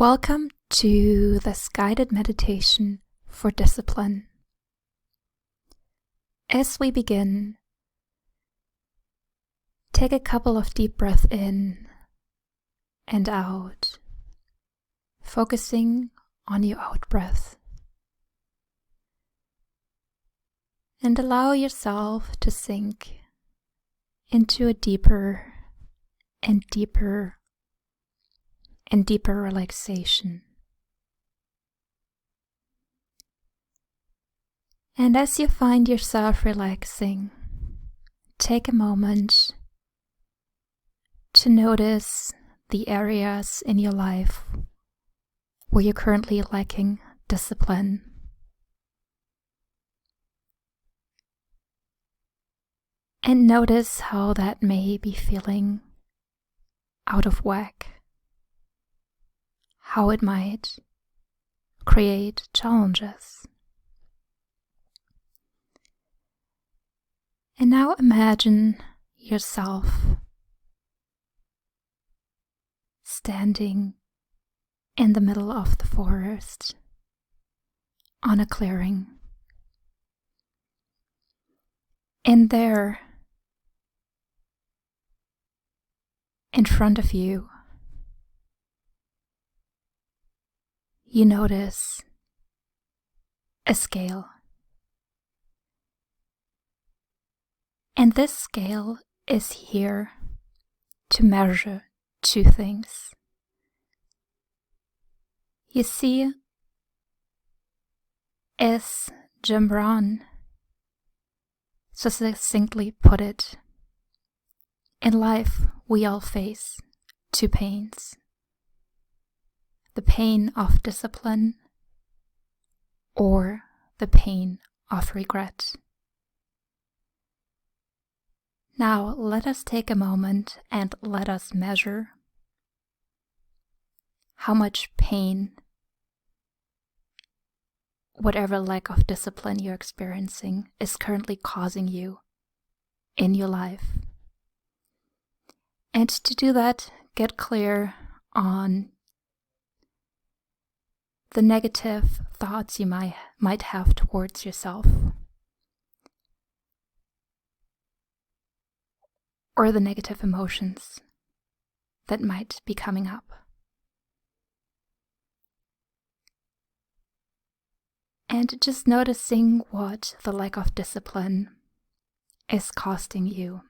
Welcome to this guided meditation for discipline. As we begin, take a couple of deep breaths in and out, focusing on your out breath. And allow yourself to sink into a deeper and deeper and deeper relaxation. And as you find yourself relaxing, take a moment to notice the areas in your life where you're currently lacking discipline. And notice how that may be feeling out of whack. How it might create challenges. And now imagine yourself standing in the middle of the forest on a clearing. And there, in front of you, you notice a scale. And this scale is here to measure two things. You see, as Jim Rohn so succinctly put it, in life we all face two pains. The pain of discipline or the pain of regret. Now let us take a moment and let us measure how much pain whatever lack of discipline you're experiencing is currently causing you in your life. And to do that, get clear on the negative thoughts you might have towards yourself, or the negative emotions that might be coming up. And just noticing what the lack of discipline is costing you,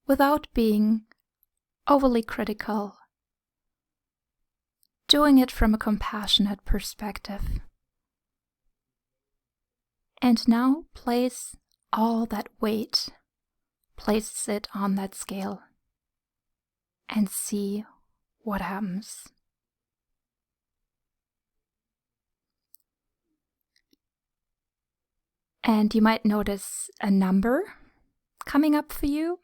without being overly critical. Doing it from a compassionate perspective. And now place all that weight, place it on that scale, and see what happens. And you might notice a number coming up for you,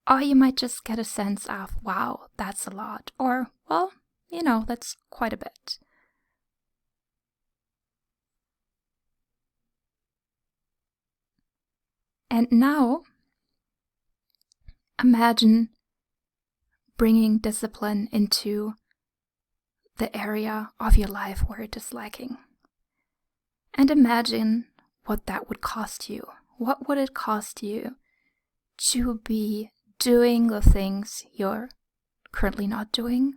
or you might just get a sense of, wow, that's a lot, or, well, that's quite a bit. And now, imagine bringing discipline into the area of your life where it is lacking. And imagine what that would cost you. What would it cost you to be doing the things you're currently not doing?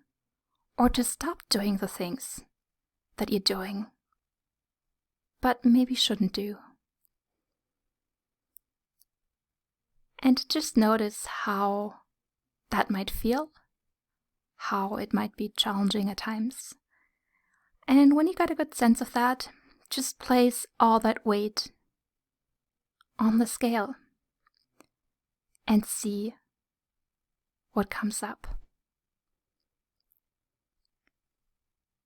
Or to stop doing the things that you're doing, but maybe shouldn't do. And just notice how that might feel, how it might be challenging at times. And when you got a good sense of that, just place all that weight on the scale and see what comes up.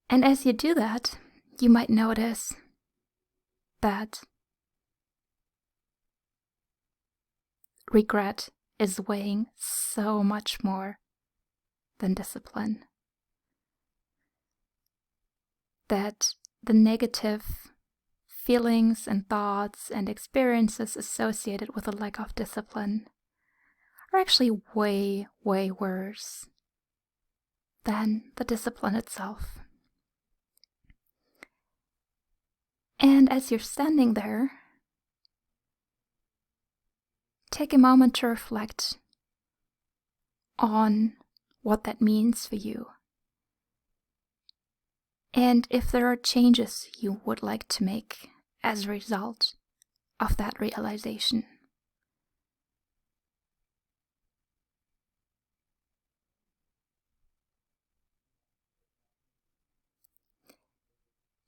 And as you do that, you might notice that regret is weighing so much more than discipline. That the negative feelings and thoughts and experiences associated with a lack of discipline are actually way, way worse than the discipline itself. And as you're standing there, take a moment to reflect on what that means for you. And if there are changes you would like to make as a result of that realization.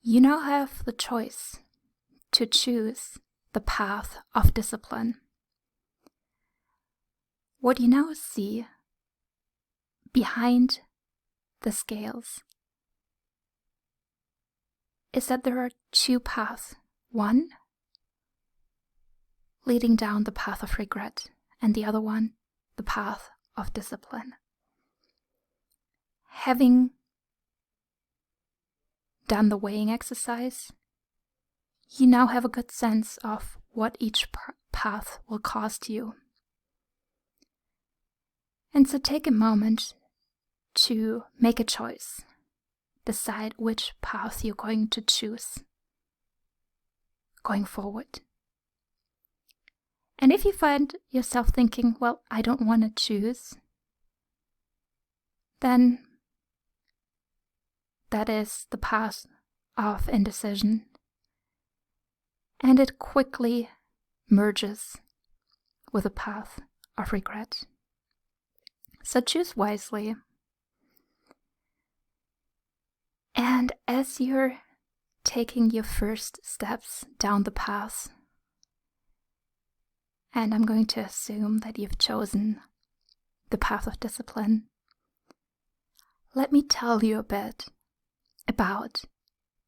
You now have the choice to choose the path of discipline. What you now see behind the scales is that there are two paths. One leading down the path of regret, and the other one, the path of discipline. Having done the weighing exercise, you now have a good sense of what each path will cost you. And so take a moment to make a choice. Decide which path you're going to choose going forward. And if you find yourself thinking, well, I don't want to choose, then that is the path of indecision. And it quickly merges with a path of regret. So choose wisely. And as you're taking your first steps down the path, and I'm going to assume that you've chosen the path of discipline, let me tell you a bit about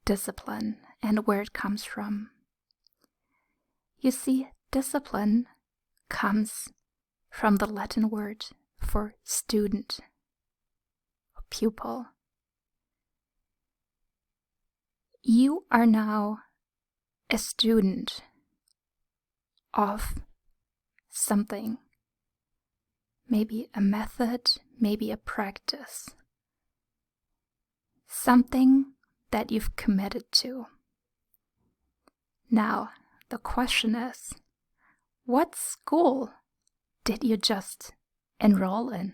discipline and where it comes from. You see, discipline comes from the Latin word for student, or pupil. You are now a student of something, maybe a method, maybe a practice, something that you've committed to. Now, the question is, what school did you just enroll in?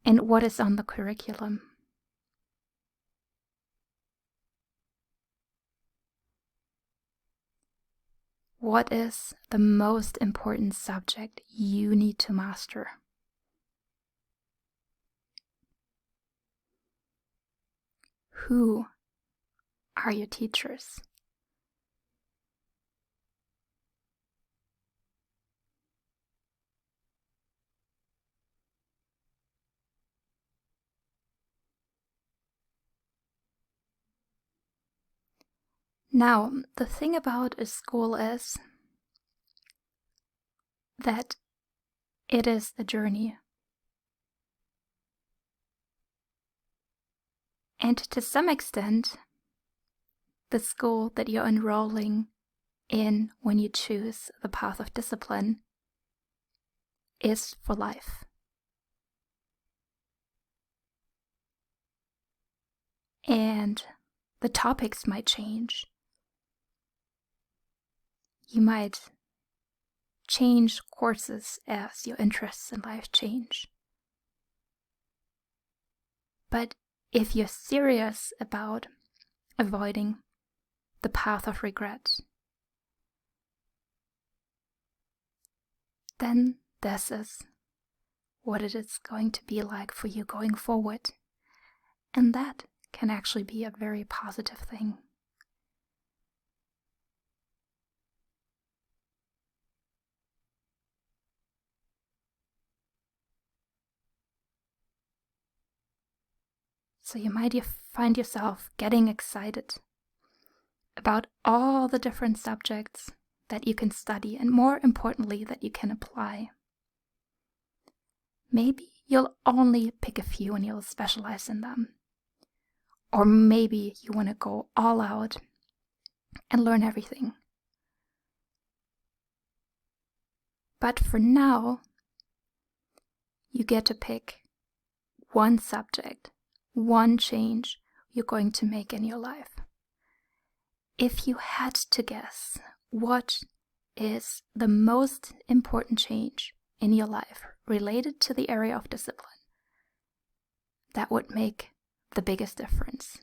And what is on the curriculum? What is the most important subject you need to master? Who are your teachers? Now, the thing about a school is that it is a journey. And to some extent, the school that you're enrolling in when you choose the path of discipline is for life. And the topics might change. You might change courses as your interests in life change. But if you're serious about avoiding the path of regret, then this is what it is going to be like for you going forward. And that can actually be a very positive thing. So you might find yourself getting excited about all the different subjects that you can study, and more importantly, that you can apply. Maybe you'll only pick a few and you'll specialize in them. Or maybe you want to go all out and learn everything. But for now, you get to pick one subject, one change you're going to make in your life. If you had to guess what is the most important change in your life related to the area of discipline, that would make the biggest difference.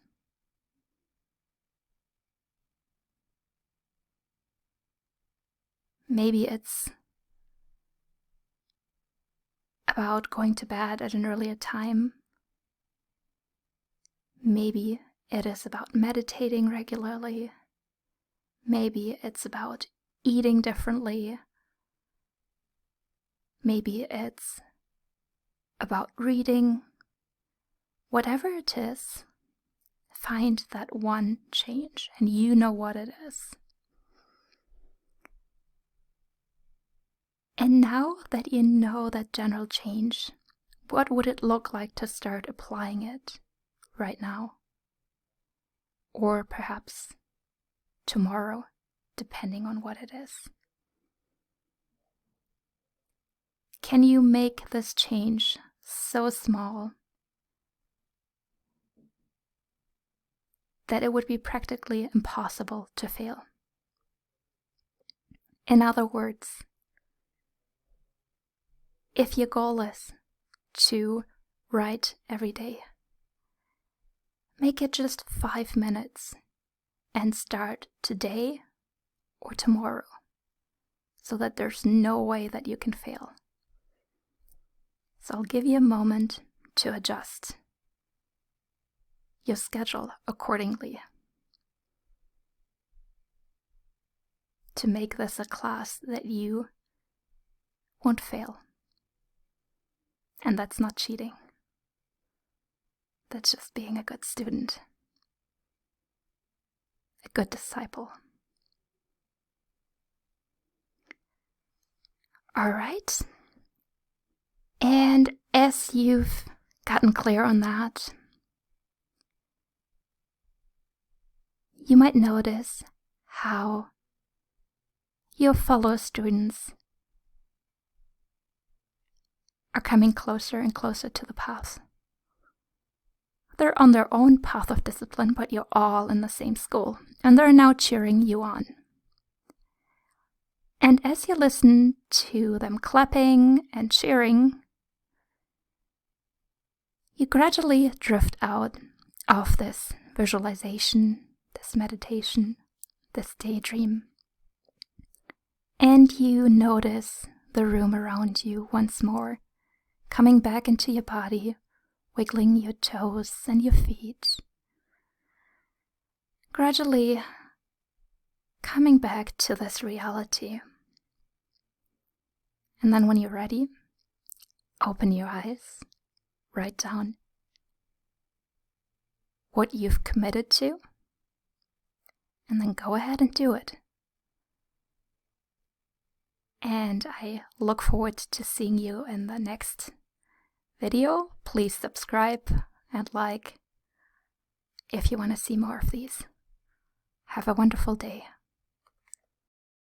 Maybe it's about going to bed at an earlier time. Maybe it is about meditating regularly. Maybe it's about eating differently. Maybe it's about reading. Whatever it is, find that one change, and you know what it is. And now that you know that general change, what would it look like to start applying it right now? Or perhaps tomorrow, depending on what it is. Can you make this change so small that it would be practically impossible to fail? In other words, if your goal is to write every day, make it just 5 minutes and start today or tomorrow, so that there's no way that you can fail. So I'll give you a moment to adjust your schedule accordingly to make this a class that you won't fail. And that's not cheating. That's just being a good student, a good disciple. All right. And as you've gotten clear on that, you might notice how your fellow students are coming closer and closer to the path. They're on their own path of discipline, but you're all in the same school, and they're now cheering you on. And as you listen to them clapping and cheering, you gradually drift out of this visualization, this meditation, this daydream, and you notice the room around you once more, coming back into your body, wiggling your toes and your feet, gradually coming back to this reality. And then when you're ready, open your eyes, write down what you've committed to, and then go ahead and do it. And I look forward to seeing you in the next video. Please subscribe and like if you want to see more of these. Have a wonderful day.